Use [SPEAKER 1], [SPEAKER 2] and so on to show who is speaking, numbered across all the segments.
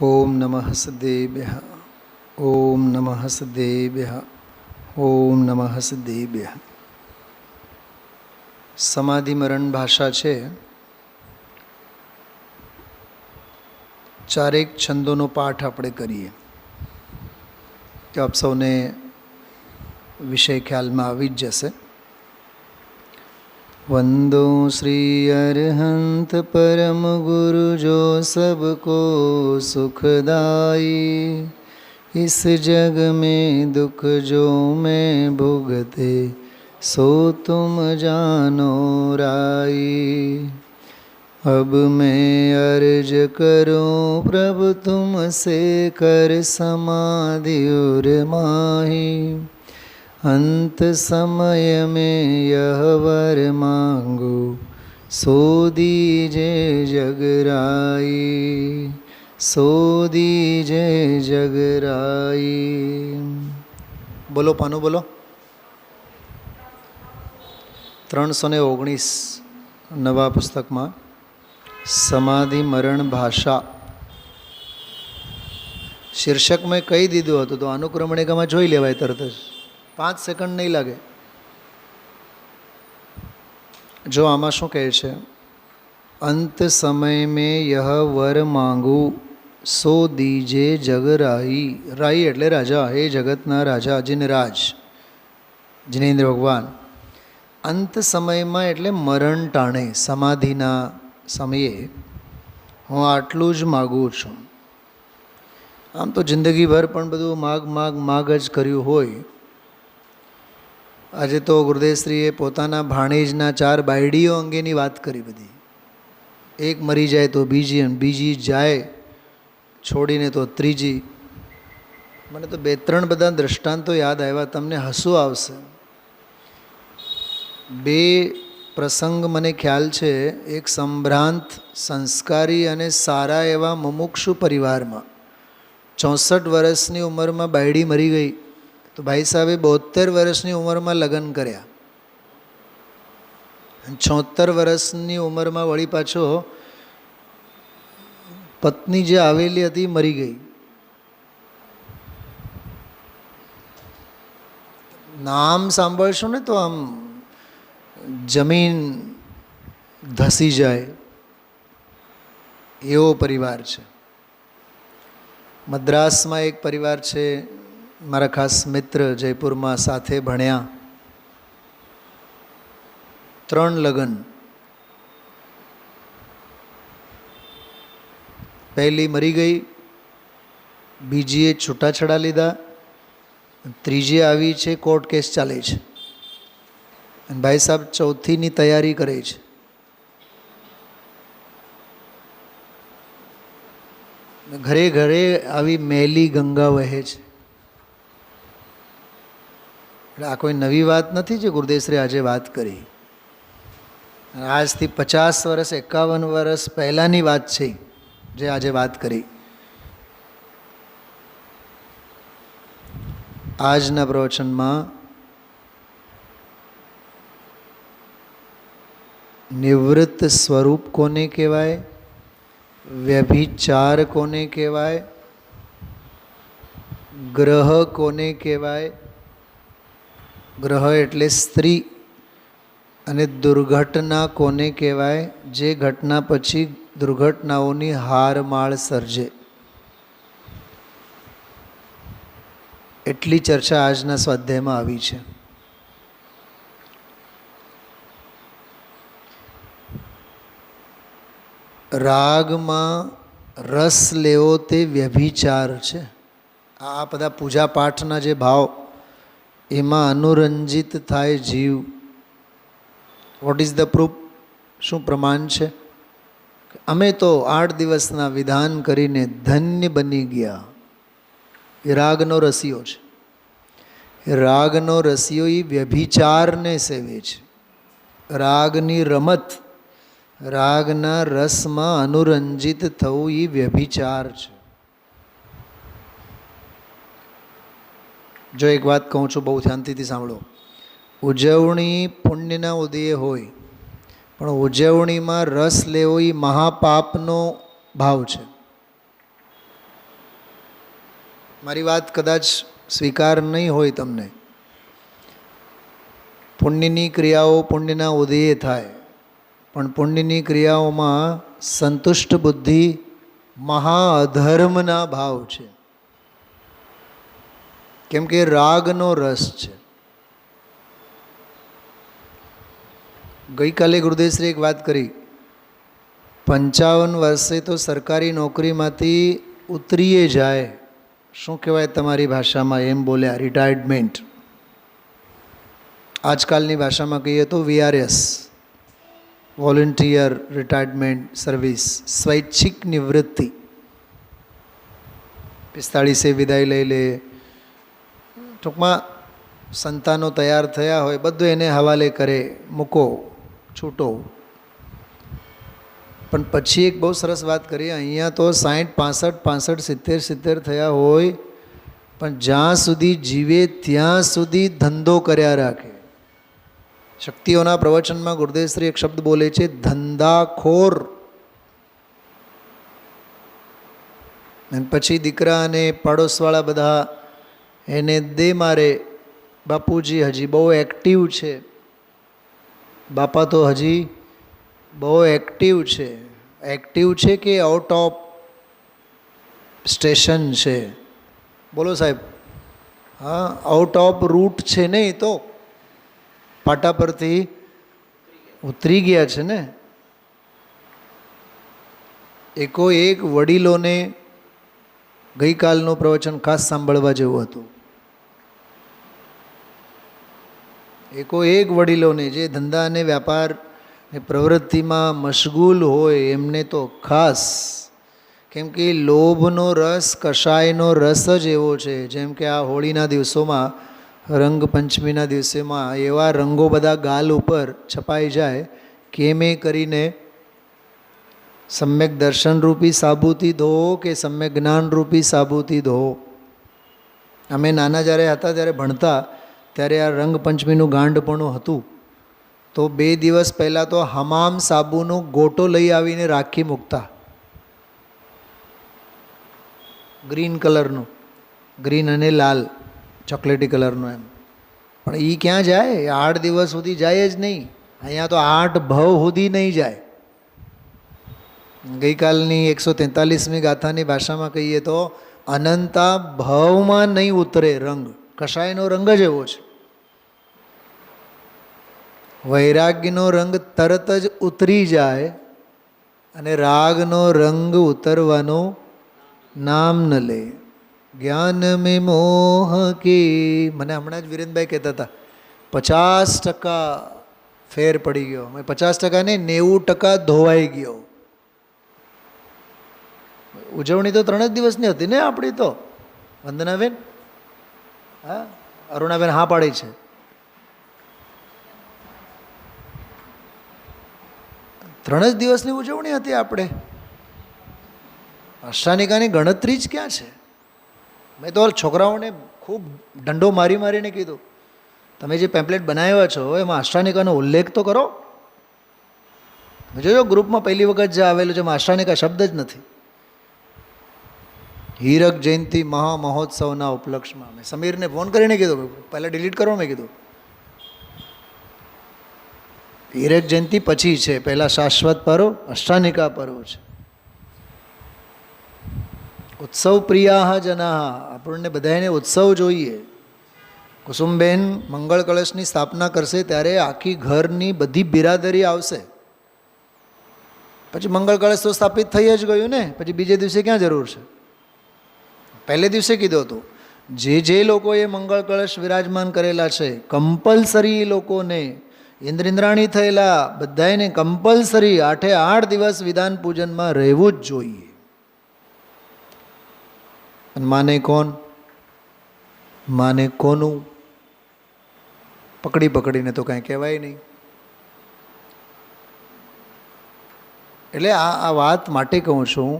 [SPEAKER 1] ઓમ નમઃ સદેભ્યઃ. ઓમ નમઃ સદેભ્યઃ. ઓમ નમઃ સદેભ્યઃ. સમાધિ મરણ ભાષા છે. ચારેક છંદોનો પાઠ આપણે કરીએ તો આપ સૌને વિષય ખ્યાલમાં આવી જ જશે. वंदो श्री अरहंत परम गुरु जो सबको सुखदाई, इस जग में दुख जो मैं भुगते सो तुम जानो राई. अब मैं अर्ज करूं प्रभु तुमसे कर समाधि उर माही, अंत समय में यह वर मांगो सो दीजे जगराई, सो दीजे जगराई. बोलो पानो बोलो. 319 नवा पुस्तक में समाधि मरण भाषा शीर्षक में कही दीधुं हतुं तो अनुक्रमणिका में जोई लेवाय तरत ज 5 सेकंड नहीं लगे. जो आमा शू कहे छे, अंत समय में यह वर मांगू सो दीजे जगराई. राई एटले राजा, हे जगतना राजा जिनराज जिनेन्द्र भगवान. अंत समय में एटले मरण टाणे समाधिना समये हूँ आटलू ज मागू छूं. आम तो जिंदगी भर पण बधुं माग माग माग ज कर्युं होय. આજે તો ગુરુદેવશ્રીએ પોતાના ભાણેજના 4 બાયડીઓ અંગેની વાત કરી બધી. એક મરી જાય તો બીજી, અને બીજી જાય છોડીને તો ત્રીજી. મને તો 2-3 બધા દૃષ્ટાંતો યાદ આવ્યા, તમને હસવું આવશે. 2 પ્રસંગ મને ખ્યાલ છે. એક સંભ્રાંત સંસ્કારી અને સારા એવા મુમુક્ષુ પરિવારમાં 64 વર્ષની ઉંમરમાં બાયડી મરી ગઈ તો ભાઈ સાહેબે 72 વર્ષની ઉંમરમાં લગ્ન કર્યા. 76 વર્ષની ઉંમરમાં વળી પાછો પત્ની જે આવેલી હતી મરી ગઈ. નામ સાંભળશો ને તો આમ જમીન ધસી જાય એવો પરિવાર છે. મદ્રાસમાં એક પરિવાર છે, મારા ખાસ મિત્ર, જયપુરમાં સાથે ભણ્યા. 3 લગ્ન. પહેલી મરી ગઈ, બીજીએ છૂટાછેડા લીધા, ત્રીજી આવી છે, કોર્ટ કેસ ચાલે છે. અને ભાઈ સાહેબ ચોથીની તૈયારી કરે છે. ઘરે ઘરે આવી મેલી ગંગા વહે છે. આ કોઈ નવી વાત નથી જે ગુરુદેવશ્રી આજે વાત કરી. આજથી 50 વર્ષ 51 વર્ષ પહેલાંની વાત છે જે આજે વાત કરી. આજના પ્રવચનમાં નિવૃત્ત સ્વરૂપ કોને કહેવાય, વ્યભિચાર કોને કહેવાય, ગ્રહ કોને કહેવાય, ગ્રહ એટલે સ્ત્રી, અને દુર્ઘટના કોને કહેવાય, જે ઘટના પછી દુર્ઘટનાઓની હારમાળ સર્જે. એટલી ચર્ચા આજના સ્વાધ્યાયમાં આવી છે. રાગમાં રસ લેવો તે વ્યભિચાર છે. આ બધા પૂજા પાઠના જે ભાવ એમાં અનુરંજિત થાય જીવ. What is the proof? શું પ્રમાણ છે? અમે તો 8 દિવસના વિધાન કરીને ધન્ય બની ગયા. એ રાગનો રસિયો છે. એ રાગનો રસિયો એ વ્યભિચારને સેવે છે. રાગની રમત, રાગના રસમાં અનુરંજિત થવું એ વ્યભિચાર છે. જો એક વાત કહું છું, બહુ શાંતિથી સાંભળો. ઉજવણી પુણ્યના ઉદયે હોય, પણ ઉજવણીમાં રસ લેવો એ મહાપાપનો ભાવ છે. મારી વાત કદાચ સ્વીકાર નહીં હોય તમને. પુણ્યની ક્રિયાઓ પુણ્યના ઉદયે થાય, પણ પુણ્યની ક્રિયાઓમાં સંતુષ્ટ બુદ્ધિ મહાઅધર્મના ભાવ છે. કેમ કે રાગનો રસ છે. ગઈકાલે ગુરુદેવશ્રી એક વાત કરી, 55 વર્ષે તો સરકારી નોકરીમાંથી ઉતરીએ જાય, શું કહેવાય તમારી ભાષામાં, એમ બોલ્યા, રિટાયર્ડમેન્ટ. આજકાલની ભાષામાં કહીએ તો VRS, વોલન્ટિયર રિટાયર્ડમેન્ટ સર્વિસ, સ્વૈચ્છિક નિવૃત્તિ. 45 વિદાય લઈ લે. ટૂંકમાં સંતાનો તૈયાર થયા હોય બધું એને હવાલે કરે, મૂકો, છૂટો. પણ પછી એક બહુ સરસ વાત કરીએ, અહીંયા તો 60, 65, 65, 70 થયા હોય પણ જ્યાં સુધી જીવે ત્યાં સુધી ધંધો કર્યા રાખે. શક્તિઓના પ્રવચનમાં ગુરુદેવશ્રી એક શબ્દ બોલે છે, ધંધાખોર. અને પછી દીકરા અને પાડોશવાળા બધા એને દે મારે, બાપુજી હજી બહુ એક્ટિવ છે, બાપા તો હજી બહુ એક્ટિવ છે. એક્ટિવ છે કે આઉટ ઓફ સ્ટેશન છે? બોલો સાહેબ. હા, આઉટ ઓફ રૂટ છે ને, એ તો પાટા પરથી ઉતરી ગયા છે ને. એકોએક વડીલોને ગઈકાલનું પ્રવચન ખાસ સાંભળવા જેવું હતું. એકોએક વડીલોને જે ધંધા અને વ્યાપાર પ્રવૃત્તિમાં મશગુલ હોય એમને તો ખાસ. કેમ કે લોભનો રસ કષાયનો રસ જ એવો છે. જેમ કે આ હોળીના દિવસોમાં, રંગપંચમીના દિવસોમાં એવા રંગો બધા ગાલ ઉપર છપાઈ જાય કે મેં કરીને સમ્યક દર્શનરૂપી સાબુથી ધોવો કે સમ્યક જ્ઞાનરૂપી સાબુથી ધોવો. અમે નાના જ્યારે હતા ત્યારે ભણતા ત્યારે આ રંગપંચમીનું ગાંડપણું હતું. તો 2 દિવસ પહેલાં તો હમામ સાબુનો ગોટો લઈ આવીને રાખી મૂકતા, ગ્રીન કલરનું, ગ્રીન અને લાલ ચોકલેટી કલરનું એમ. પણ એ ક્યાં જાય? 8 દિવસ સુધી જાય જ નહીં. અહીંયા તો 8 ભવ સુધી નહીં જાય. ગઈકાલની 143મી ગાથાની ભાષામાં કહીએ તો અનંતા ભવમાં નહીં ઉતરે રંગ. કષાયનો રંગ જ એવો છે. વૈરાગ્યનો રંગ તરત જ ઉતરી જાય અને રાગનો રંગ ઉતરવાનું નામ ન લે. જ્ઞાન મેં મોહ કે, મને હમણાં જ વિરેનભાઈ કહેતા હતા 50% ફેર પડી ગયો. 50% નહીં, 90% ધોવાઈ ગયો. ઉજવણી તો 3 જ દિવસની હતી ને આપણી તો. વંદનાબેન, હા, અરુણાબેન હા પાડી છે. 3 જ દિવસની ઉજવણી હતી આપણે. અષ્ટાનિકાની ગણતરી જ ક્યાં છે? મેં તો છોકરાઓને ખૂબ દંડો મારી મારીને કીધું, તમે જે પેમ્પલેટ બનાવ્યા છો એમાં અષ્ટાનિકાનો ઉલ્લેખ તો કરો. જોજો ગ્રુપમાં પહેલી વખત જે આવેલું છે એમાં અષ્ટાનિકા શબ્દ જ નથી. હીરક જયંતિ મહામહોત્સવના ઉપલક્ષમાં મેં સમીરને ફોન કરીને કીધું, પહેલાં ડિલીટ કરો. મેં કીધું હીરક જયંતિ પછી છે, પહેલાં શાશ્વત પર્વ અષ્ટાનિકા પર્વ છે. ઉત્સવ પ્રિયા જના, આપણને બધાને ઉત્સવ જોઈએ. કુસુમબેન મંગળ કળશની સ્થાપના કરશે ત્યારે આખી ઘરની બધી બિરાદરી આવશે. પછી મંગળ કળશ તો સ્થાપિત થઈ જ ગયું ને, પછી બીજે દિવસે ક્યાં જરૂર છે? પહેલે દિવસે કીધું હતું, જે લોકોએ મંગળ કળશ વિરાજમાન કરેલા છે કમ્પલસરી લોકોને, ઇન્દ્રાણી થયેલા બધાને કમ્પલસરી 8 દિવસ વિધાન પૂજનમાં રહેવું જ જોઈએ. માને કોણ? માને કોનું? પકડીને તો કાંઈ કહેવાય નહીં. એટલે આ વાત માટે કહું છું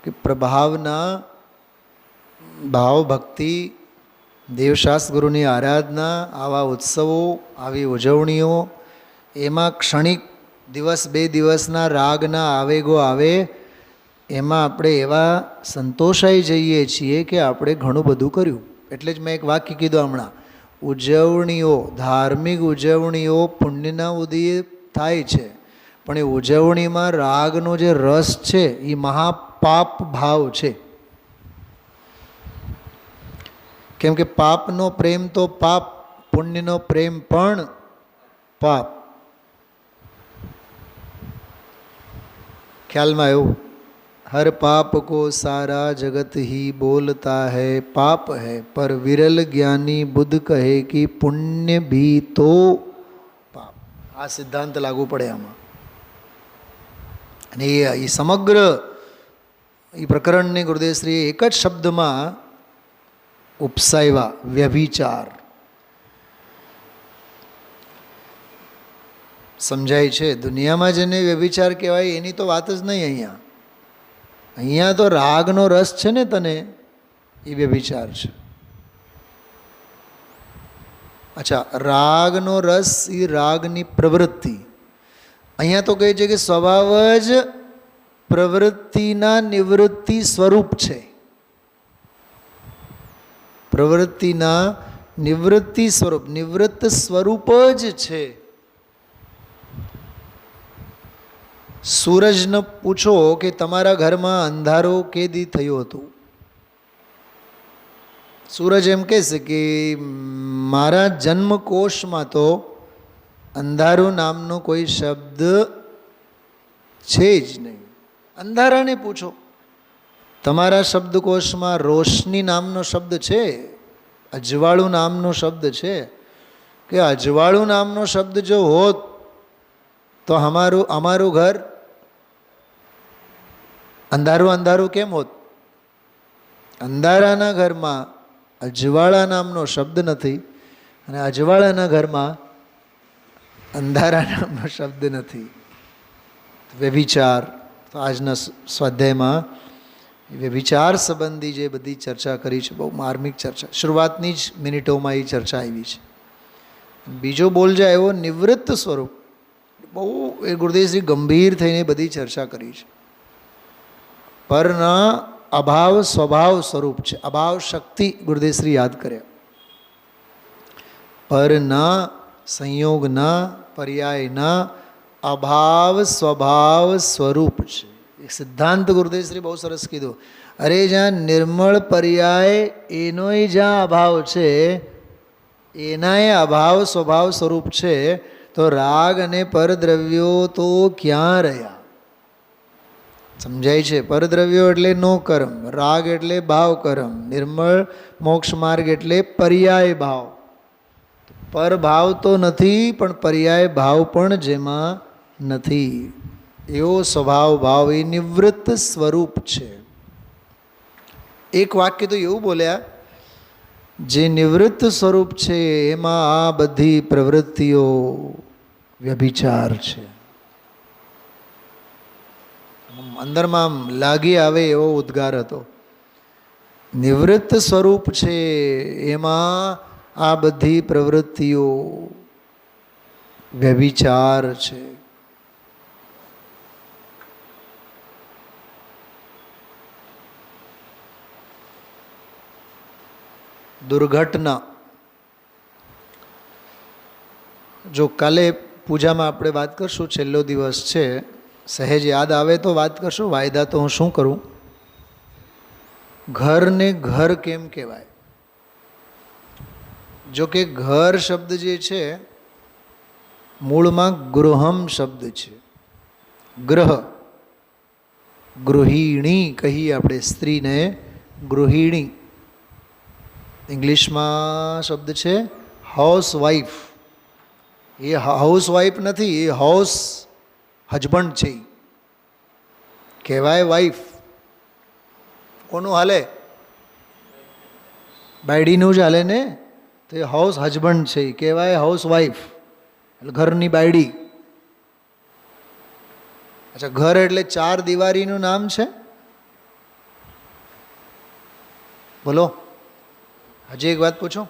[SPEAKER 1] કે પ્રભાવના ભાવ ભક્તિ, દેવશાસ્ત્ર ગુરુની આરાધના, આવા ઉત્સવો, આવી ઉજવણીઓ, એમાં ક્ષણિક દિવસ 2 દિવસના રાગના આવેગો આવે એમાં આપણે એવા સંતોષાઈ જઈએ છીએ કે આપણે ઘણું બધું કર્યું. એટલે જ મેં એક વાક્ય કીધું હમણાં, ઉજવણીઓ, ધાર્મિક ઉજવણીઓ પુણ્યના ઉદયે થાય છે, પણ એ ઉજવણીમાં રાગનો જે રસ છે એ મહાપાપ ભાવ છે. કેમ કે પાપનો પ્રેમ તો પાપ, પુણ્યનો પ્રેમ પણ પાપ. ખ્યાલમાં એવું, हर पाप को सारा जगत ही बोलता है पाप है, पर विरल ज्ञानी बुद्ध कहे कि पुण्य भी तो पाप. આ સિદ્ધાંત લાગુ પડે આમાં. અને એ સમગ્ર એ પ્રકરણને ગુરુદેવશ્રીએ એક જ શબ્દમાં ઉપસાવ્યા, વ્યભિચાર. સમજાય છે? દુનિયામાં જેને વ્યભિચાર કહેવાય એની તો વાત જ નહીં. અહીંયા અહીંયા તો રાગનો રસ છે ને તને, એ વ્યભિચાર છે. અચ્છા, રાગનો રસ એ રાગની પ્રવૃત્તિ. અહીંયા તો કહે છે કે સ્વભાવ જ પ્રવૃત્તિના નિવૃત્તિ સ્વરૂપ છે. પ્રવૃત્તિના નિવૃત્તિ સ્વરૂપ, નિવૃત્ત સ્વરૂપ જ છે. સૂરજને પૂછો કે તમારા ઘરમાં અંધારો કેદી થયું હતું? સૂરજ એમ કહેશે કે મારા જન્મકોશમાં તો અંધારું નામનો કોઈ શબ્દ છે જ નહીં. અંધારાને પૂછો, તમારા શબ્દકોશમાં રોશની નામનો શબ્દ છે? અજવાળું નામનો શબ્દ છે? કે અજવાળું નામનો શબ્દ જો હોત તો અમારું ઘર અંધારું અંધારું કેમ હોત? અંધારાના ઘરમાં અજવાળા નામનો શબ્દ નથી, અને અજવાળાના ઘરમાં અંધારા નામનો શબ્દ નથી. વ્યભિચાર, તો આજના સ્વાધ્યાયમાં વ્યભિચાર સંબંધી જે બધી ચર્ચા કરી છે, બહુ માર્મિક ચર્ચા, શરૂઆતની જ મિનિટોમાં એ ચર્ચા આવી છે. બીજો બોલ જાય એવો નિવૃત્ત સ્વરૂપ, બહુ એ ગુરુદેવશ્રી ગંભીર થઈને બધી ચર્ચા કરી છે. પરના અભાવ સ્વભાવ સ્વરૂપ છે. અભાવ શક્તિ ગુરુદેવશ્રી યાદ કર્યા. પરના, સંયોગના, પર્યાયના અભાવ સ્વભાવ સ્વરૂપ છે. એક સિદ્ધાંત ગુરુદેવશ્રી બહુ સરસ કીધું. અરે જ્યાં નિર્મળ પર્યાય એનોય જ્યાં અભાવ છે, એનાય અભાવ સ્વભાવ સ્વરૂપ છે, તો રાગ અને પરદ્રવ્યો તો ક્યાં રહ્યા? સમજાય છે? પરદ્રવ્યો એટલે નો કર્મ, રાગ એટલે ભાવ કર્મ, નિર્મળ મોક્ષ માર્ગ એટલે પર્યાય ભાવ. પર ભાવ તો નથી, પણ પર્યાય ભાવ પણ જેમાં નથી, એવો સ્વભાવ ભાવ એ નિવૃત્ત સ્વરૂપ છે. એક વાક્ય તો એવું બોલ્યા, જે નિવૃત્ત સ્વરૂપ છે એમાં આ બધી પ્રવૃત્તિઓ વ્યભિચાર છે. અંદરમાં આમ લાગી આવે એવો ઉદ્ગાર હતો. નિવૃત્ત સ્વરૂપ છે એમાં આ બધી પ્રવૃત્તિઓ વ્યભિચાર છે. દુર્ઘટના, જો કાલે પૂજામાં આપણે વાત કરશું, છેલ્લો દિવસ છે, સહેજ યાદ આવે તો વાત કરશું. વાયદા તો હું શું કરું? ઘરને ઘર કેમ કહેવાય? જો કે ઘર શબ્દ જે છે મૂળમાં ગૃહમ શબ્દ છે. ગ્રહ, ગૃહિણી કહીએ આપણે સ્ત્રીને, ગૃહિણી. ઇંગ્લિશમાં શબ્દ છે હાઉસ વાઇફ. એ હાઉસ વાઇફ નથી, એ હાઉસ હસબન્ડ છે. કહેવાય વાઇફ. કોનું હાલે? બાયડીનું જ હાલે ને. તો એ હાઉસ હસબન્ડ છે, કહેવાય હાઉસ વાઇફ, એટલે ઘરની બાયડી. અચ્છા, ઘર એટલે ચાર દિવારીનું નામ છે? બોલો, હજી એક વાત પૂછો.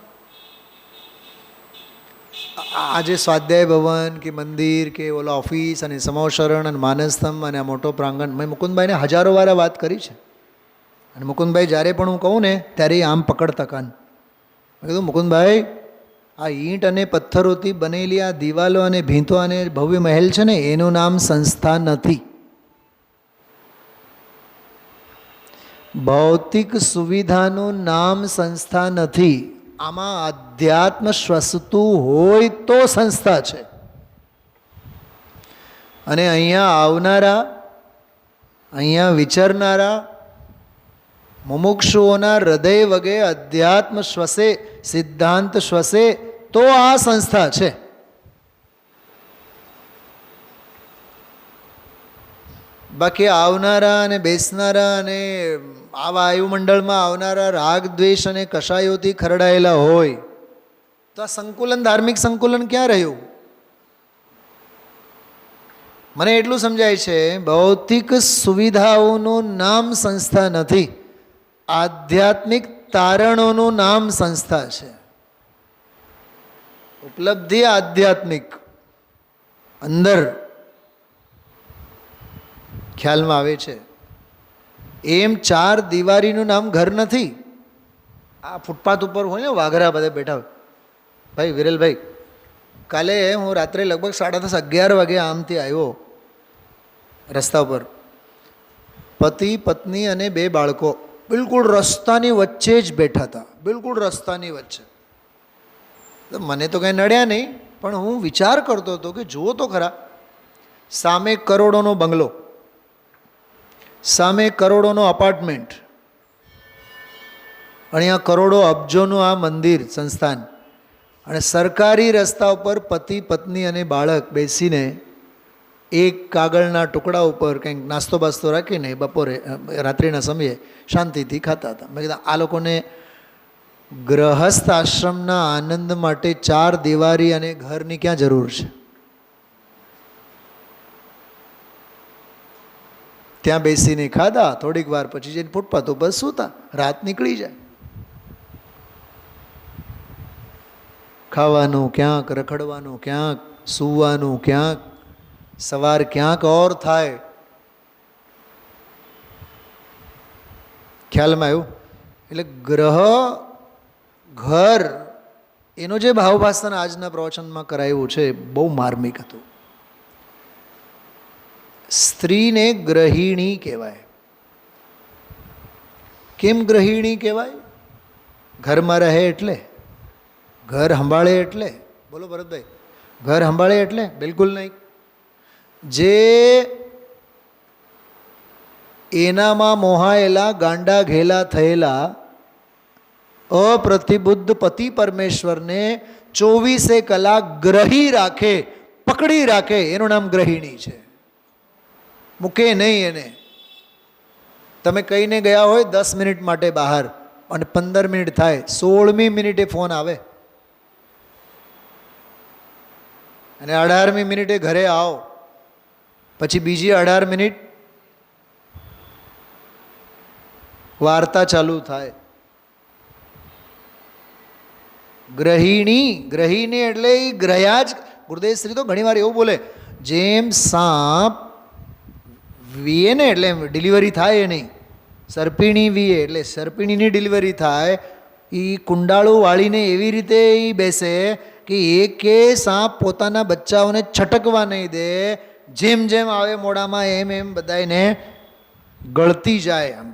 [SPEAKER 1] આ જે સ્વાધ્યાય ભવન કે મંદિર કે ઓલા ઓફિસ અને સમોશરણ અને માનસસ્તંભ અને આ મોટો પ્રાંગણ, મેં મુકુંદભાઈને હજારો વાર વાત કરી છે. અને મુકુંદભાઈ જ્યારે પણ હું કહું ને ત્યારે આમ પકડતા કાન. મેં કીધું મુકુંદભાઈ, આ ઈંટ અને પથ્થરોથી બનેલી આ દિવાલો અને ભીંતો અને ભવ્ય મહેલ છે ને, એનું નામ સંસ્થા નથી. ભૌતિક સુવિધાનું નામ સંસ્થા નથી. આમાં અધ્યાત્મ શ્વસતું હોય તો સંસ્થા છે. અને અહીંયા આવનારા, અહીંયા વિચરનારા મુમુક્ષુઓના હૃદય વગે અધ્યાત્મ શ્વસે, સિદ્ધાંત શ્વસે તો આ સંસ્થા છે. બાકી આવનારા અને બેસનારા અને આ વાયુમંડળમાં આવનારા રાગ દ્વેષ અને કશાયોથી ખરડાયેલા હોય તો આ સંકુલન, ધાર્મિક સંકુલન ક્યાં રહ્યું? મને એટલું સમજાય છે, ભૌતિક સુવિધાઓનું નામ સંસ્થા નથી, આધ્યાત્મિક તારણોનું નામ સંસ્થા છે. ઉપલબ્ધિ આધ્યાત્મિક અંદર ખ્યાલમાં આવે છે. એમ ચાર દિવારીનું નામ ઘર નથી. આ ફૂટપાથ ઉપર હોય ને વાઘરા બધા બેઠા હોય. ભાઈ વિરેલભાઈ, કાલે હું રાત્રે લગભગ 10:30-11 વાગે આમથી આવ્યો રસ્તા ઉપર. પતિ પત્ની અને 2 બાળકો બિલકુલ રસ્તાની વચ્ચે જ બેઠા હતા, બિલકુલ રસ્તાની વચ્ચે. મને તો કંઈ નડ્યા નહીં, પણ હું વિચાર કરતો હતો કે જુઓ તો ખરા, સામે કરોડોનો બંગલો, સામે કરોડોનો અપાર્ટમેન્ટ, અહીંયા કરોડો અબજોનું આ મંદિર સંસ્થાન, અને સરકારી રસ્તા ઉપર પતિ પત્ની અને બાળક બેસીને એક કાગળના ટુકડા ઉપર કંઈક નાસ્તો બાસ્તો રાખીને બપોરે રાત્રિના સમયે શાંતિથી ખાતા હતા. મેં કીધું આ લોકોને ગ્રહસ્થ આશ્રમના આનંદ માટે 4 દિવારી અને ઘરની ક્યાં જરૂર છે? ત્યાં બેસીને ખાધા, થોડીક વાર પછી જઈને ફૂટપાથ ઉપર સૂતા, રાત નીકળી જાય. ખાવાનું ક્યાંક, રખડવાનું ક્યાંક, સૂવાનું ક્યાંક, સવાર ક્યાંક ઓર થાય. ખ્યાલમાં આવ્યું? એટલે ગ્રહ ઘર એનો જે ભાવભાષણ આજના પ્રવચનમાં કરાયું છે બહુ માર્મિક હતું. સ્ત્રીને ગ્રહિણી કહેવાય. કેમ ગ્રહિણી કહેવાય? ઘરમાં રહે એટલે, ઘર સંભાળે એટલે. બોલો ભરતભાઈ, ઘર સંભાળે એટલે? બિલકુલ નહીં. જે એનામાં મોહાયેલા, ગાંડા ઘેલા થયેલા અપ્રતિબુદ્ધ પતિ પરમેશ્વરને 24 કલાક ગ્રહી રાખે, પકડી રાખે, એનું નામ ગ્રહિણી છે. મૂકે નહીં એને. તમે કહીને ગયા હોય 10 મિનિટ માટે બહાર, અને 15 મિનિટ થાય, 16મી મિનિટે ફોન આવે, અને 18મી મિનિટે ઘરે આવો, પછી બીજી 18 મિનિટ વાર્તા ચાલુ થાય. ગ્રહિણી, ગ્રહિણી એટલે એ ગ્રહ્યા જ. ગુરુદેવ શ્રી તો ઘણી વાર એવું બોલે, જેમ સાપ વીએ ને એટલે ડિલિવરી થાય એ નહીં, સર્પિણી વીએ એટલે સર્પિણીની ડિલિવરી થાય. એ કુંડાળું વાળીને એવી રીતે એ બેસે કે એકે સાપ પોતાના બચ્ચાઓને છટકવા નહીં દે. જેમ જેમ આવે મોડામાં એમ એમ બધાને ગળતી જાય, આમ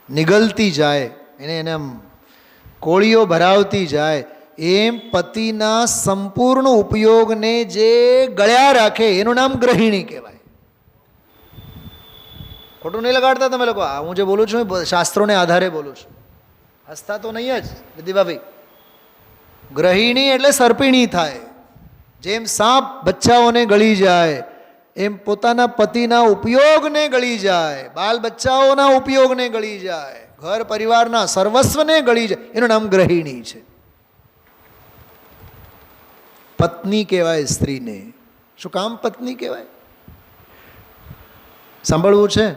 [SPEAKER 1] નિગલતી જાય, એને આમ કોળીઓ ભરાવતી જાય. એમ પતિના સંપૂર્ણ ઉપયોગને જે ગળ્યા રાખે એનું નામ ગ્રહિણી કહેવાય. ખોટું નહીં લગાડતા તમે લોકો. આ હું જે બોલું છું શાસ્ત્રોને આધારે બોલું છું, હસતા તો નહીં જ વિદિભાઈ. ગ્રહિણી એટલે સર્પિણી થાય. જેમ સાપ બચ્ચાઓને ગળી જાય એમ પોતાના પતિના ઉપયોગને ગળી જાય, બાલ બચ્ચાઓના ઉપયોગને ગળી જાય, ઘર પરિવારના સર્વસ્વને ગળી જાય, એનું નામ ગ્રહિણી છે. પત્ની કહેવાય સ્ત્રીને. શું કામ પત્ની કહેવાય? સાંભળવું છે?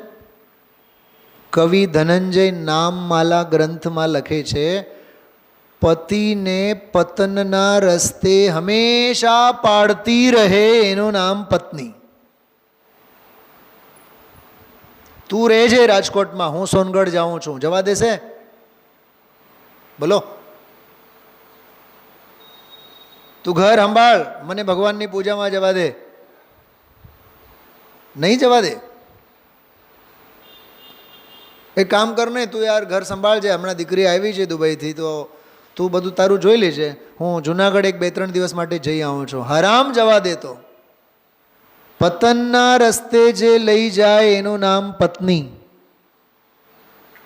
[SPEAKER 1] કવિ ધનંજય નામમાલા ગ્રંથમાં લખે છે, પતિને પતનના રસ્તે હંમેશા પાડતી રહે એનું નામ પત્ની. તું રહેજે રાજકોટમાં, હું સોનગઢ જાઉં છું, જવા દેશે? બોલો. તું ઘર સંભાળ, મને ભગવાનની પૂજામાં જવા દે, નહીં જવા દે. એક કામ કર ને, તું યાર ઘર સંભાળજે, હમણાં દીકરી આવી છે દુબઈથી, તો તું બધું તારું જોઈ લેજે, હું જુનાગઢ એક 2-3 દિવસ માટે જઈ આવું છું. હરામ જવા દેતો. પતનના રસ્તે જે લઈ જાય એનું નામ પત્ની.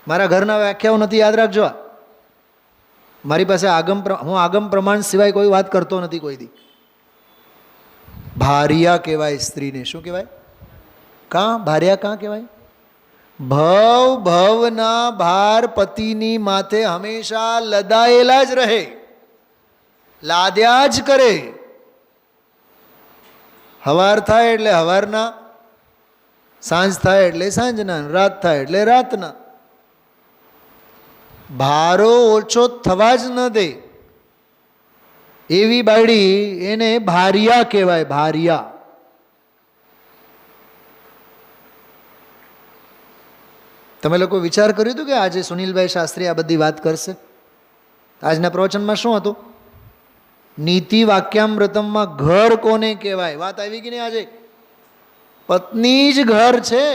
[SPEAKER 1] મારા ઘરના વ્યાખ્યાઓ નથી, યાદ રાખજો. મારી પાસે હું આગમ પ્રમાણ સિવાય કોઈ વાત કરતો નથી કોઈ દી. ભાર્યા કહેવાય સ્ત્રીને. શું કહેવાય? ભાર્યા કાં કહેવાય? ભવના ભાર પતિની માથે હંમેશા લદાયેલા જ રહે, લાદ્યા જ કરે. હવાર થાય એટલે હવારના, સાંજ થાય એટલે સાંજના, રાત થાય એટલે રાતના. ભારો ઓછો થવા જ ન દે એવી બાયડી, એને ભાર્યા કહેવાય. ભાર્યા. તમે લોકો વિચાર કર્યું હતું કે આજે સુનિલભાઈ શાસ્ત્રી આ બધી વાત કરશે? આજના પ્રવચનમાં શું હતું? નીતિ વાક્યામૃતમમાં ઘર કોને કહેવાય વાત આવી કે નહીં? આજે પત્ની જ ઘર છે.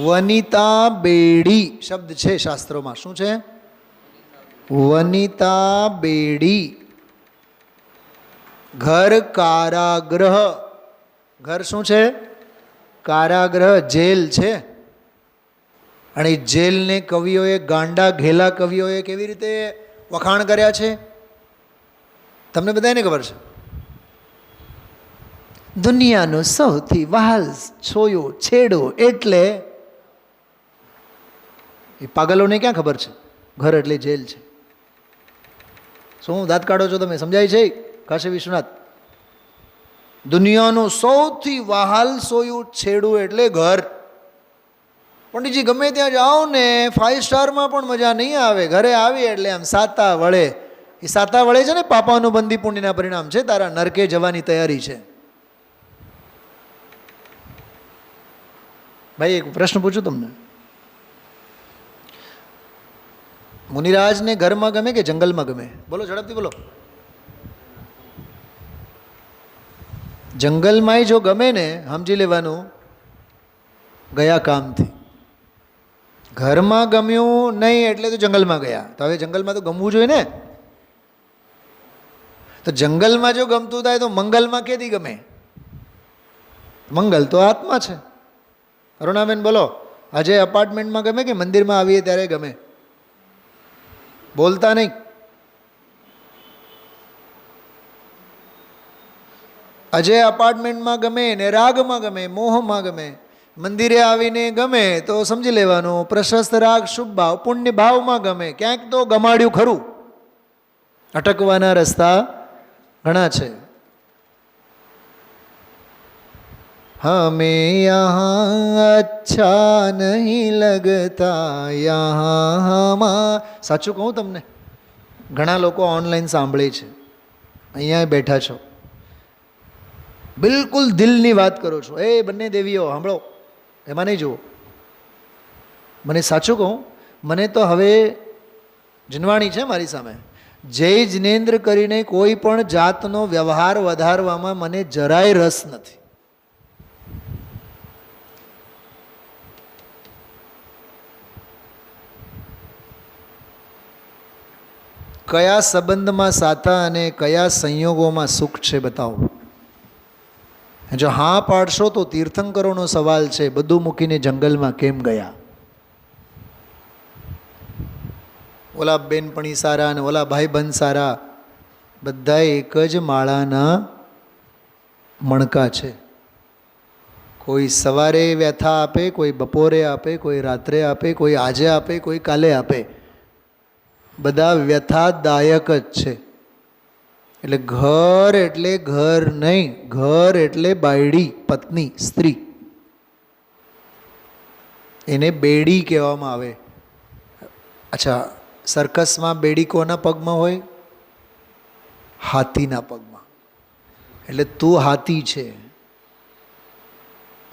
[SPEAKER 1] વનિતા બેડી શબ્દ છે શાસ્ત્રોમાં. શું છે? વનિતા બેડી. ઘર કારાગ્રહ. ઘર શું છે? કારાગ્રહ, જેલ છે. અને જેલને કવિઓએ, ગાંડા ઘેલા કવિઓએ કેવી રીતે વખાણ કર્યા છે તમને બધાને ખબર છે. દુનિયાનો સૌથી વહાલ છોયો છેડો એટલે, એ પાગલોને ક્યાં ખબર છે ઘર એટલે જેલ છે? શું દાંત કાઢો છો તમે? સમજાય છે? કાશી વિશ્વનાથ, દુનિયાનું સૌથી વહાલ સોયું છેડું એટલે ઘર. પંડિતજી ગમે ત્યાં જાઓ ને 5 સ્ટારમાં પણ મજા નહીં આવે, ઘરે આવી એટલે આમ સાતા વળે. એ સાતા વળે છે ને પાપાનું બંદી પુણ્યના પરિણામ છે, તારા નરકે જવાની તૈયારી છે. ભાઈ એક પ્રશ્ન પૂછું તમને, મુનિરાજને ઘરમાં ગમે કે જંગલમાં ગમે? બોલો, ઝડપથી બોલો. જંગલમાંય જો ગમે ને, સમજી લેવાનું ગયા કામથી. ઘરમાં ગમ્યું નહીં એટલે તો જંગલમાં ગયા. તો હવે જંગલમાં તો ગમવું જોઈએ ને. તો જંગલમાં જો ગમતું થાય તો મંગલમાં કેદી ગમે? મંગલ તો આત્મા છે. અરુણાબેન બોલો, આજે અપાર્ટમેન્ટમાં ગમે કે મંદિરમાં આવીએ ત્યારે ગમે? બોલતા નહીં. આજે અપાર્ટમેન્ટમાં ગમે ને રાગમાં ગમે, મોહમાં ગમે. મંદિરે આવીને ગમે તો સમજી લેવાનું પ્રશસ્ત રાગ, શુભ ભાવ, પુણ્ય ભાવમાં ગમે. ક્યાંક તો ગમાડ્યું ખરું. અટકવાના રસ્તા ઘણા છે. હમેं यहाँ अच्छा नहीं लगता यहाँ हमारा. સાચું કહું તમને, ઘણા લોકો ઓનલાઈન સાંભળે છે, અહીંયા બેઠા છો, બિલકુલ દિલની વાત કરો છો. એ બંને દેવીઓ સાંભળો, એમાં નહીં જુઓ. મને સાચું કહું, મને તો હવે જનવાણી છે મારી સામે, જય જિનેન્દ્ર કરીને કોઈ પણ જાતનો વ્યવહાર વધારવામાં મને જરાય રસ નથી. કયા સંબંધમાં સાતા અને કયા સંયોગોમાં સુખ છે બતાવો. જો હા પાડશો તો તીર્થંકરોનો સવાલ છે, બધું મૂકીને જંગલમાં કેમ ગયા? ઓલા બેનપણી સારા અને ઓલા ભાઈબંધ સારા, બધા એક જ માળાના મણકા છે. કોઈ સવારે વ્યથા આપે, કોઈ બપોરે આપે, કોઈ રાત્રે આપે, કોઈ આજે આપે, કોઈ કાલે આપે. બધા વ્યથાદાયક જ છે. એટલે ઘર એટલે ઘર નહીં, ઘર એટલે બાયડી, પત્ની, સ્ત્રી. એને બેડી કહેવામાં આવે. અચ્છા, સર્કસમાં બેડી કોના પગમાં હોય? હાથીના પગમાં. એટલે તું હાથી છે.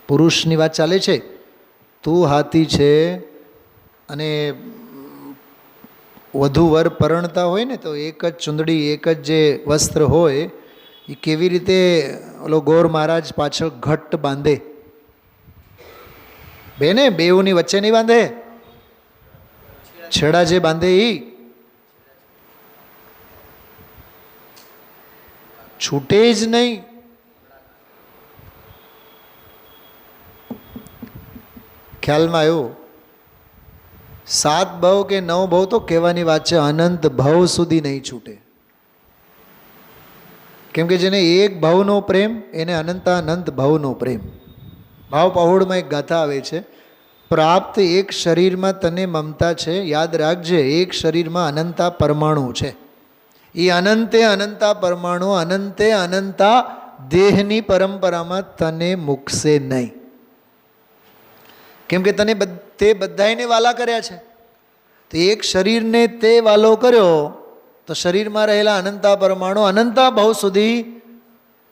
[SPEAKER 1] પુરુષની વાત ચાલે છે. તું હાથી છે. અને વધુ વર પરણતા હોય ને તો એક જ ચૂંદડી, એક જ જે વસ્ત્ર હોય એ કેવી રીતે ઓલો ગોર મહારાજ પાછળ ઘટ્ટ બાંધે. બેને બેઉની વચ્ચે નહીં બાંધે, છેડા જે બાંધે એ છૂટે જ નહીં. ખ્યાલમાં આવ્યું? 7 ભવ કે 9 ભવ તો કહેવાની વાત છે, અનંત ભવ સુધી નહીં છૂટે. કેમ કે જેને એક ભાવનો પ્રેમ એને અનંતાનંત ભાવનો પ્રેમ. ભાવ પહોળમાં એક ગાથા આવે છે, પ્રાપ્ત એક શરીરમાં તને મમતા છે, યાદ રાખજે એક શરીરમાં અનંતા પરમાણુ છે. એ અનંતે અનંતા પરમાણુ અનંતે અનંતા દેહની પરંપરામાં તને મૂકશે નહીં. કેમ કે તને તે બધાને વાલા કર્યા છે. તો એક શરીરને તે વાલો કર્યો તો શરીરમાં રહેલા અનંતા પરમાણુ અનંતા ભાવ સુધી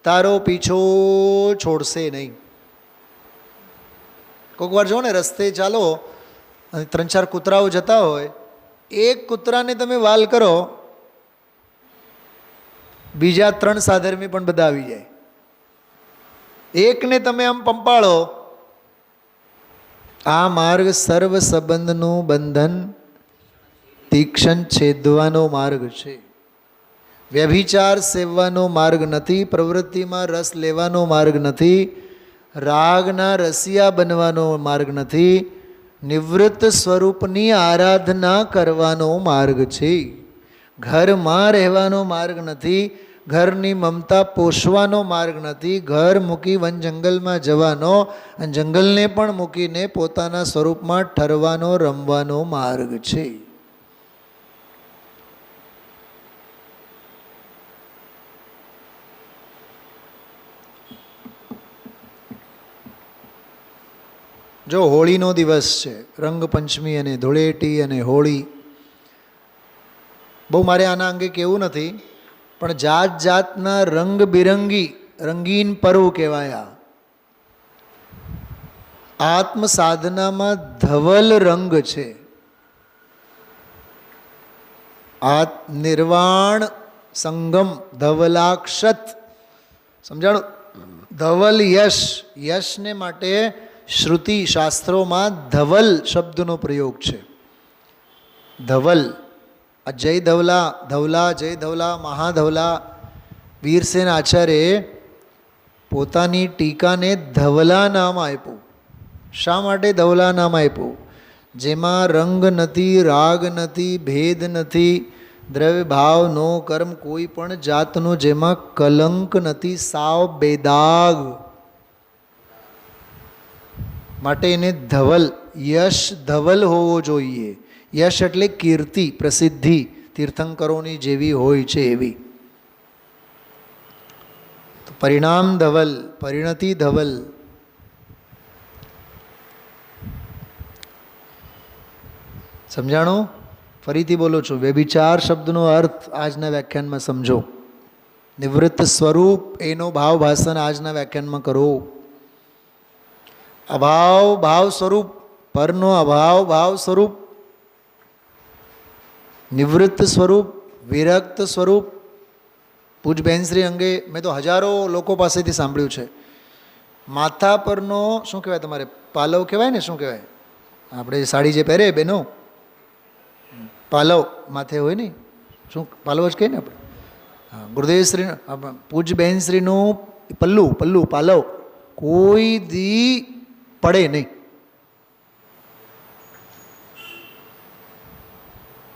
[SPEAKER 1] તારો પીછો છોડશે નહીં. કોઈક વાર જો ને રસ્તે ચાલો અને 3-4 કૂતરાઓ જતા હોય, એક કૂતરાને તમે વાલ કરો, બીજા 3 સાધર્મી પણ બધા આવી જાય. એકને તમે આમ પંપાળો, આ માર્ગ સર્વ સંબંધનું બંધન તીક્ષ્ણ છેદવાનો માર્ગ છે. વ્યભિચાર સેવવાનો માર્ગ નથી, પ્રવૃત્તિમાં રસ લેવાનો માર્ગ નથી, રાગના રસિયા બનવાનો માર્ગ નથી, નિવૃત્ત સ્વરૂપની આરાધના કરવાનો માર્ગ છે. ઘરમાં રહેવાનો માર્ગ નથી, ઘરની મમતા પોષવાનો માર્ગ નથી, ઘર મૂકી વન જંગલમાં જવાનો અને જંગલને પણ મૂકીને પોતાના સ્વરૂપમાં ઠરવાનો રમવાનો માર્ગ છે. જો હોળીનો દિવસ છે, રંગપંચમી અને ધૂળેટી અને હોળી, બહુ મારે આના અંગે કહેવું નથી, પણ જાત જાતના રંગબેરંગી રંગીન પર્વ કહેવાયા. આત્મ સાધનામાં ધવલ રંગ છે. નિર્વાણ સંગમ ધવલાક્ષત, સમજાણું? ધવલ યશ, યશને માટે શ્રુતિ શાસ્ત્રોમાં ધવલ શબ્દનો પ્રયોગ છે. ધવલ, જય ધવલા, ધવલા જય ધવલા, મહાધવલા. વીરસેન આચાર્યે પોતાની ટીકાને ધવલા નામ આપ્યું. શા માટે ધવલા નામ આપ્યું? જેમાં રંગ નથી, રાગ નથી, ભેદ નથી, દ્રવ્ય ભાવનો કર્મ કોઈ પણ જાતનો, જેમાં કલંક નથી, સાવ બેદાગ. માટે એને ધવલ, યશ ધવલ હોવો જોઈએ. યશ એટલે કીર્તિ, પ્રસિદ્ધિ, તીર્થંકરોની જેવી હોય છે એવી. તો પરિણામ ધવલ, પરિણતિ ધવલ. સમજાણું? ફરીથી બોલું છું, વ્યભિચાર શબ્દનો અર્થ આજના વ્યાખ્યાનમાં સમજો. નિવૃત્ત સ્વરૂપ એનો ભાવ ભાષણ આજના વ્યાખ્યાનમાં કરો. અભાવ ભાવ સ્વરૂપ, પરનો અભાવ ભાવ સ્વરૂપ, નિવૃત્ત સ્વરૂપ, વિરક્ત સ્વરૂપ. પૂજ બહેનશ્રી અંગે મેં તો હજારો લોકો પાસેથી સાંભળ્યું છે. માથા પરનો શું કહેવાય તમારે? પાલવ કહેવાય ને? શું કહેવાય? આપણે સાડી જે પહેરે બેનો, પાલવ માથે હોય ને, શું પાલવ જ કહીએ ને આપણે? હા, ગુરુદેવશ્રી પૂજ બહેનશ્રીનું પલ્લું, પલ્લું પાલવ કોઈ દી પડે નહીં.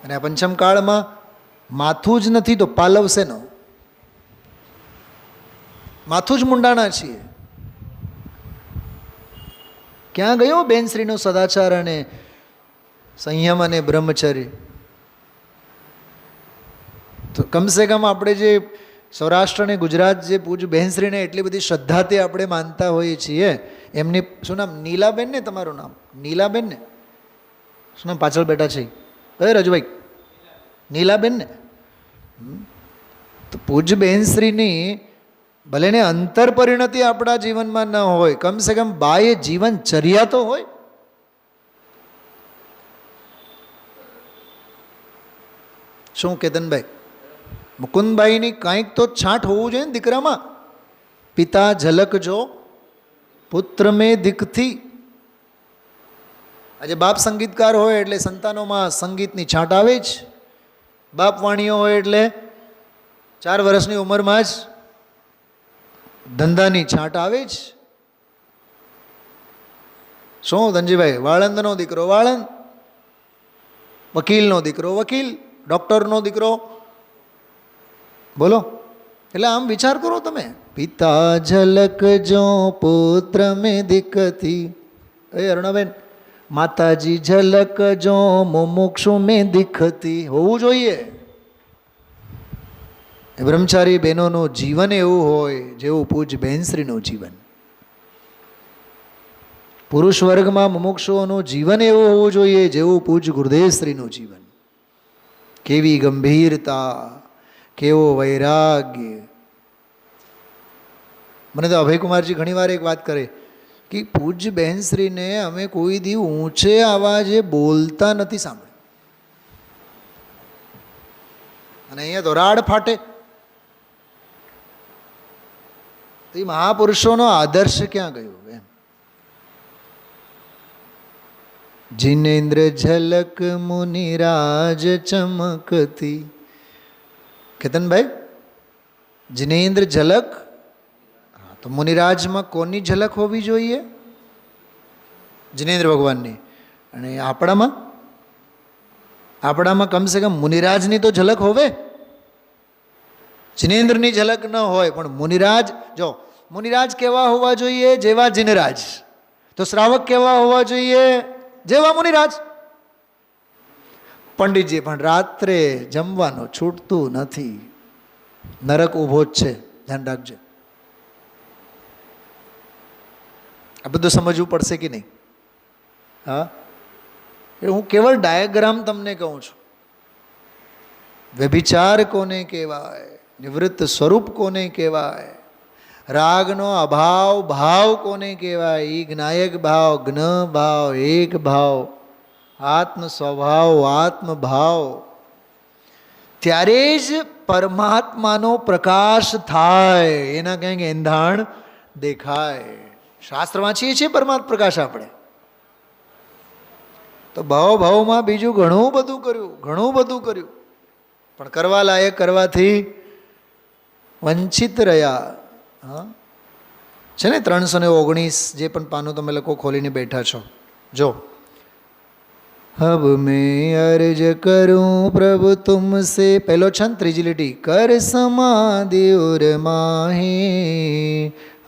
[SPEAKER 1] અને આ પંચમકાળમાં માથું જ નથી તો પાલવ શેનો? માથું જ મુંડાણા છીએ. ક્યાં ગયો બેનશ્રીનો સદાચાર અને સંયમ અને બ્રહ્મચર્ય? તો કમસે કમ આપણે જે સૌરાષ્ટ્ર અને ગુજરાત જે પૂજ બહેનશ્રીને એટલી બધી શ્રદ્ધાથી આપણે માનતા હોઈએ છીએ, એમની શું નામ? નીલાબેન ને તમારું નામ? નીલાબેન ને શું નામ? પાછળ બેઠા છે એ રજુભાઈ, નીલાબેન ને? તો પૂજ બહેનશ્રીની ભલે ને અંતર પરિણતિ આપણા જીવનમાં ન હોય, કમસે કમ બાહ્ય જીવનચર્યા તો હોય. શું કેતનભાઈ? મુકુંદભાઈની કાંઈક તો છાંટ હોવું જોઈએ ને દીકરામાં. પિતા ઝલક જો પુત્ર મેં દીકથી. આજે બાપ સંગીતકાર હોય એટલે સંતાનોમાં સંગીતની છાંટ આવે જ. બાપ વાણીઓ હોય એટલે 4 વર્ષની ઉંમરમાં જ ધંધાની છાંટ આવે જ. શું ધનજીભાઈ? વાળંદનો દીકરો વાળંદ, વકીલનો દીકરો વકીલ, ડૉક્ટરનો દીકરો. બોલો. એટલે આમ વિચાર કરો તમે. પિતા ઝલક જો પુત્ર મેં દીકતી. એ અરુણાબેન, માતાજી ઝલક જો મુમુક્ષુ મેં દીખતી હોવું જોઈએ. બ્રહ્મચારી બહેનોનું જીવન એવું હોય જેવું પૂજ બહેનશ્રીનું જીવન. પુરુષ વર્ગમાં મુમુક્ષુઓનું જીવન એવું હોવું જોઈએ જેવું પૂજ ગુરુદેવશ્રીનું જીવન. કેવી ગંભીરતા, કેવો વૈરાગ્ય. મને તો અભયકુમારજી ઘણીવાર એક વાત કરે કે પૂજ બહેનશ્રીને અમે કોઈ દી ઊંચે અવાજે બોલતા નથી સાંભળ્યું. અને અહીંયા તો રાડ ફાટે. તો એ મહાપુરુષોનો આદર્શ ક્યાં ગયો એમ? जिनेन्द्र झलक मुनिराज चमकती. केतन भाई, जिनेन्द्र झलक. हाँ, तो मुनिराजમાં કોની ઝલક હોવી જોઈએ? जिनेन्द्र ભગવાનની. અને આપણામાં કમસે કમ મુનિરાજની તો ઝલક હોવે. जिनेन्द्રની ઝલક ન હોય પણ મુનિરાજ. જો મુનિરાજ કેવા હોવા જોઈએ? જેવા जिनराज. તો શ્રાવક કેવા હોવા જોઈએ? જેવા મુનિરાજ. પંડિતજી પણ રાત્રે જમવાનું છૂટતું નથી. નરક ઊભો જ છે, ધ્યાન રાખજો. આ બધું સમજવું પડશે કે નહીં? હા, એ હું કેવળ ડાયાગ્રામ તમને કહું છું. વ્યભિચાર કોને કહેવાય? નિવૃત્ત સ્વરૂપ કોને કહેવાય? રાગનો અભાવ ભાવ કોને કહેવાય? ઈ જ્ઞાયક ભાવ, જ્ઞ ભાવ, એક ભાવ, આત્મ સ્વભાવ, આત્મભાવ. ત્યારે જ પરમાત્માનો પ્રકાશ થાય. એના કંઈક એંધાણ દેખાય. શાસ્ત્ર વાંચીએ છીએ પરમાત્મા પ્રકાશ આપણે. તો ભાવમાં બીજું ઘણું બધું કર્યું. પણ કરવા લાયક કરવાથી વંચિત રહ્યા. હા, છે ને 319 જે પણ પાનું તમે લોકો ખોલીને બેઠા છો. જો, હબ મેં અર્જ કરું પ્રભુ તુમસે. પહેલો છંદ, ત્રીજી લીટી. કર સમાધિ ઉર માહે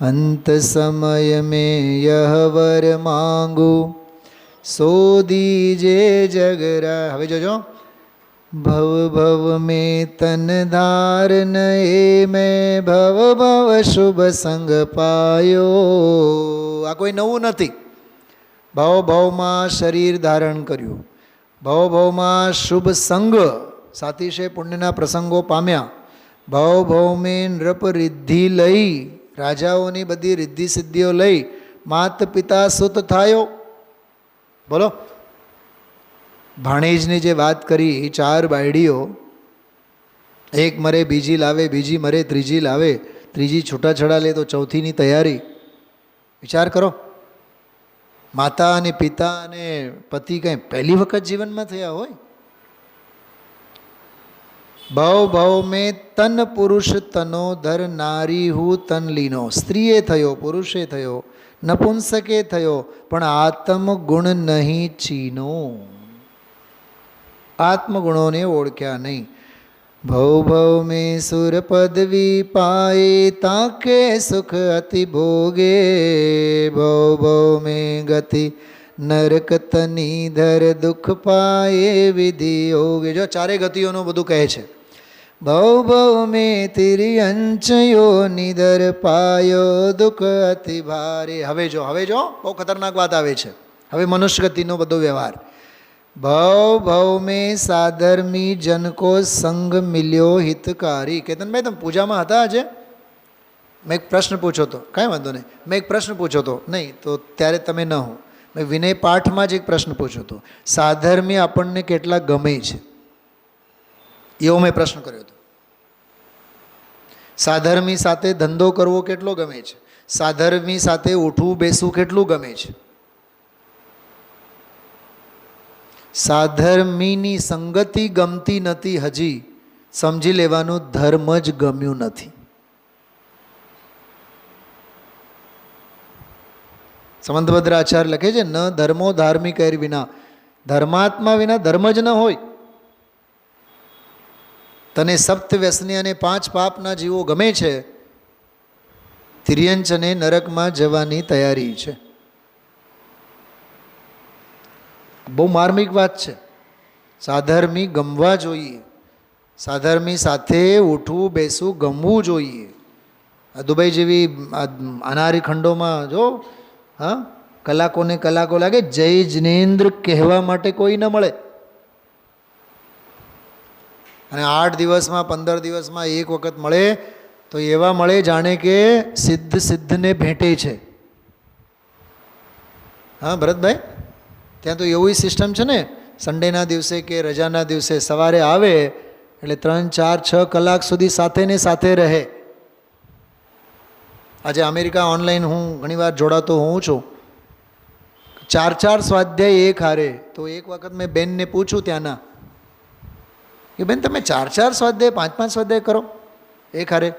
[SPEAKER 1] અંત સમય મેં યહ વર માંગુ સો દીજે જગરા. હવે જોજો. ભવ ભવ મેં તન ધારન એ મેં ભવ ભવ શુભ સંગ પાયો. આ કોઈ નવું નથી. ભવમાં શરીર ધારણ કર્યું, ભવમાં શુભ સંગ સાતિશય પુણ્યના પ્રસંગો પામ્યા, ભવ મેં નૃપ રિદ્ધિ લઈ, રાજાઓની બધી રિદ્ધિ સિદ્ધિઓ લઈ માત પિતા સુત થાયો. બોલો. ભાણેજની જે વાત કરી, 4 બાયડીઓ, એક મરે બીજી લાવે, બીજી મરે ત્રીજી લાવે, ત્રીજી છૂટાછડા લે તો ચોથીની તૈયારી. વિચાર કરો. માતા અને પિતા અને પતિ કંઈ પહેલી વખત જીવનમાં થયા હોય? ભવ મેં તન પુરુષ તનો ધર નારી હું તન લીનો. સ્ત્રીએ થયો, પુરુષે થયો, નપુંસકે થયો, પણ આત્મગુણ નહીં ચીનો. આત્મગુણોને ઓળખ્યા નહીં. ભવ મેં સુર પદવી પાએ તાકે સુખ અતિ ભોગે. ભવ મેં ગતિ નરક તની ધર દુઃખ પાએ વિધિ યોગે. જો 4 ગતિઓનું બધું કહે છે. ભવ ભવ મેં તેરી અંચયો નિદર પાયો દુઃખ અતિ ભારે. હવે જો બહુ ખતરનાક વાત આવે છે. હવે મનુષ્ય ગતિનો બધો વ્યવહાર. ભવ ભવ મેં સાધર્મી જન કો સંગ મિલ્યો હિતકારી. કેતનભાઈ તમે પૂજામાં હતા આજે? મેં એક પ્રશ્ન પૂછ્યો હતો. કાંઈ વાંધો નહીં, મેં એક પ્રશ્ન પૂછ્યો હતો. નહીં તો ત્યારે તમે ન હો. મેં વિનય પાઠમાં જ એક પ્રશ્ન પૂછ્યો હતો. સાધર્મી આપણને કેટલા ગમે છે એવો મેં પ્રશ્ન કર્યો હતો. સાધર્મી સાથે ધંધો કરવો કેટલો ગમે છે? સાધર્મી સાથે ઉઠવું બેસવું કેટલું ગમે છે? સાધર્મીની સંગતિ ગમતી નથી, હજી સમજી લેવાનું ધર્મ જ ગમ્યું નથી. સમંતભદ્રાચાર્ય લખે છે, ન ધર્મો ધાર્મિક વિના, ધર્માત્મા વિના ધર્મ જ ન હોય. તને સપ્ત વ્યસની અને 5 પાપના જીવો ગમે છે, તિર્યંચને નરકમાં જવાની તૈયારી છે. બહુ માર્મિક વાત છે. સાધર્મી ગમવા જોઈએ, સાધર્મી સાથે ઉઠવું બેસવું ગમવું જોઈએ. આ દુબઈ જેવી અનારી ખંડોમાં જો હા કલાકોને કલાકો લાગે, જય જિનેન્દ્ર કહેવા માટે કોઈ ન મળે. અને 8 દિવસમાં 15 દિવસમાં એક વખત મળે તો એવા મળે જાણે કે સિદ્ધને ભેટે છે. હા ભરતભાઈ, ત્યાં તો એવી સિસ્ટમ છે ને, સન્ડેના દિવસે કે રજાના દિવસે સવારે આવે એટલે 3, 4, 6 કલાક સુધી સાથે ને સાથે રહે. આજે અમેરિકા ઓનલાઈન હું ઘણીવાર જોડાતો હોઉં છું. 4 સ્વાધ્યાય એક હારે. તો એક વખત મેં બેનને પૂછું ત્યાંના કે બેન તમે 4 સ્વાધ્યાય 5 સ્વાધ્યાય કરો એક હારે?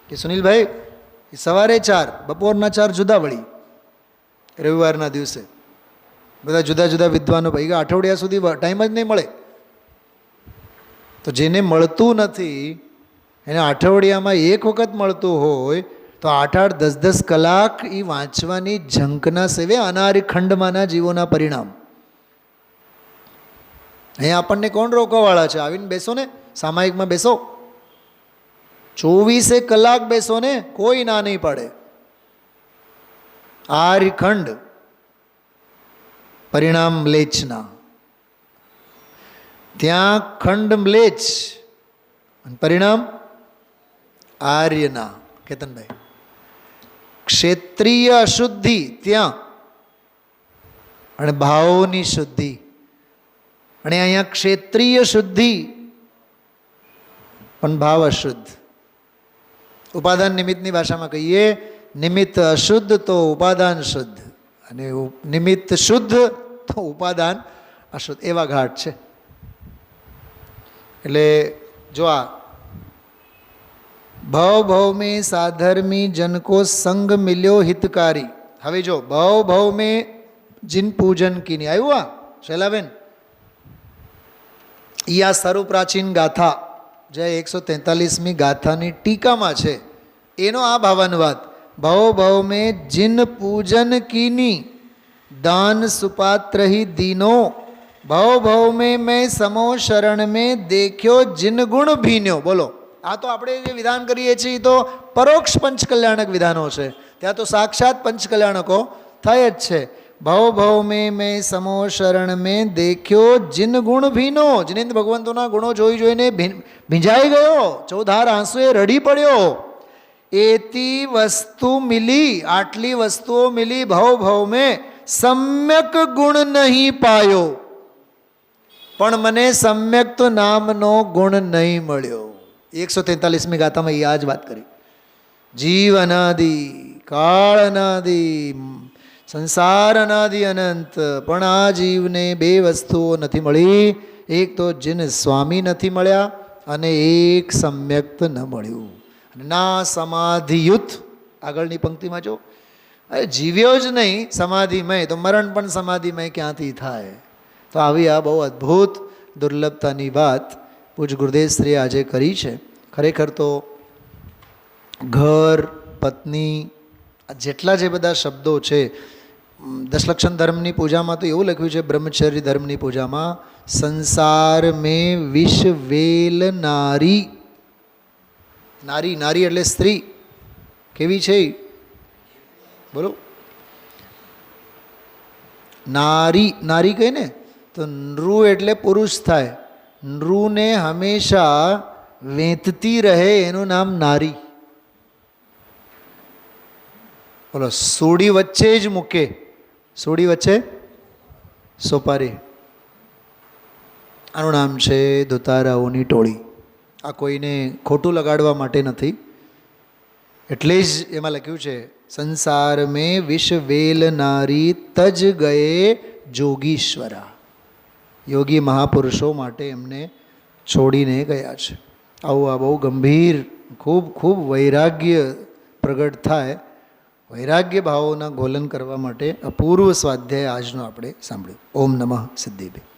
[SPEAKER 1] કે સુનિલભાઈ સવારે 4, બપોરના 4 જુદા વળી, રવિવારના દિવસે બધા જુદા જુદા વિદ્વાનો ભાઈ અઠવાડિયા સુધી ટાઈમ જ નહીં મળે. તો જેને મળતું નથી એને અઠવાડિયામાં એક વખત મળતું હોય તો 8, 10 કલાક એ વાંચવાની ઝંકના સેવે અનારી ખંડમાંના જીવોના પરિણામ. અહીંયા આપણને કોણ રોકવાવાળા છે? આવીને બેસો ને, સામાયિકમાં બેસો, 24 કલાક બેસો ને, કોઈ ના નહીં પાડે. આર્યખંડ પરિણામ મ્લેચ્છના, ત્યાં ખંડ મ્લેચ્છ પરિણામ આર્યના. કેતનભાઈ ક્ષેત્રીય અશુદ્ધિ ત્યાં અને ભાવોની શુદ્ધિ, અને અહીંયા ક્ષેત્રીય શુદ્ધિ પણ ભાવ અશુદ્ધ. ઉપાદાન નિમિત્તની ભાષામાં કહીએ, નિમિત્ત અશુદ્ધ તો ઉપાદાન શુદ્ધ, અને નિમિત્ત શુદ્ધ તો ઉપાદાન અશુદ્ધ. એવા ઘાટ છે. એટલે જો આ ભવ ભવ મેં સાધર્મી જન કો સંગ મિલ્યો હિતકારી. હવે જો ભવ ભવ મેં જીન પૂજન કીની આવ્યું. આ શૈલાબેન ઈ આ સર્વ પ્રાચીન ગાથા જે 143મી ગાથાની ટીકામાં છે એનો આ ભાવાનુવાદ. ભવ ભવ મેં જીન પૂજન કીની દાન સુપાત્ર ही दीनो, भव भव में मैं समो शरण में देख्यो जिन गुण भीन्यो. बोलो, આ તો આપણે જે વિધાન કરીએ છીએ તો પરોક્ષ પંચકલ્યાણક વિધાનો છે. ત્યાં તો સાક્ષાત પંચકલ્યાણકો થાય જ છે. ભવ ભવ મેં સમો શરણ મેં દેખ્યો જીન ગુણ ભીનો. જિનેન્દ્ર ભગવંતોના ગુણો જોઈને ભીંજાઈ ગયો, ચોધાર આંસુએ રડી પડ્યો. એતી વસ્તુ મિલી, આટલી વસ્તુઓ મિલી ભવ ભવ મેં, સમ્યક ગુણ નહીં પાયો, પણ મને સમ્યક તો નામનો ગુણ નહીં મળ્યો. 143મી ગાથામાં એ આ જ વાત કરી. જીવ અનાદિ, કાળ અનાદિ, સંસાર અનાદિ અનંત, પણ આ જીવને 2 વસ્તુઓ નથી મળી. એક તો જીન સ્વામી નથી મળ્યા, અને એક સમ્યક ન મળ્યું. ના સમાધિયુત, આગળની પંક્તિમાં જો જીવ્યો જ નહીં સમાધિમય, તો મરણ પણ સમાધિમય ક્યાંથી થાય? તો આવી આ બહુ અદ્ભુત દુર્લભતાની વાત પૂજ ગુરુદેવશ્રીએ આજે કરી છે. ખરેખર તો ઘર, પત્ની, જેટલા જે બધા શબ્દો છે દશલક્ષણ ધર્મની પૂજામાં તો એવું લખ્યું છે, બ્રહ્મચર્ય ધર્મની પૂજામાં, સંસાર મેં વિષ વેલ નારી. નારી, નારી એટલે સ્ત્રી. કેવી છે? બોલો. નારી, નારી કહે ને તો નૃ એટલે પુરુષ થાય. નૃને હંમેશા વેંતતી રહે એનું નામ નારી. બોલો, સોડી વચ્ચે જ મૂકે, સોડી વચ્ચે સોપારી. આનું નામ છે દુતારાઓની ટોળી. આ કોઈને ખોટું લગાડવા માટે નથી, એટલે જ એમાં લખ્યું છે, સંસાર મેં વિષ વેલ નારી તજ ગયે જોગીશ્વરા. યોગી મહાપુરુષો માટે એમને છોડીને ગયા છે. આવું આ બહુ ગંભીર, ખૂબ ખૂબ વૈરાગ્ય પ્રગટ થાય, વૈરાગ્ય ભાવોના ગોલન કરવા માટે અપૂર્વ સ્વાધ્યાય આજનો આપણે સાંભળ્યું. ઓમ નમઃ સિદ્ધિભે.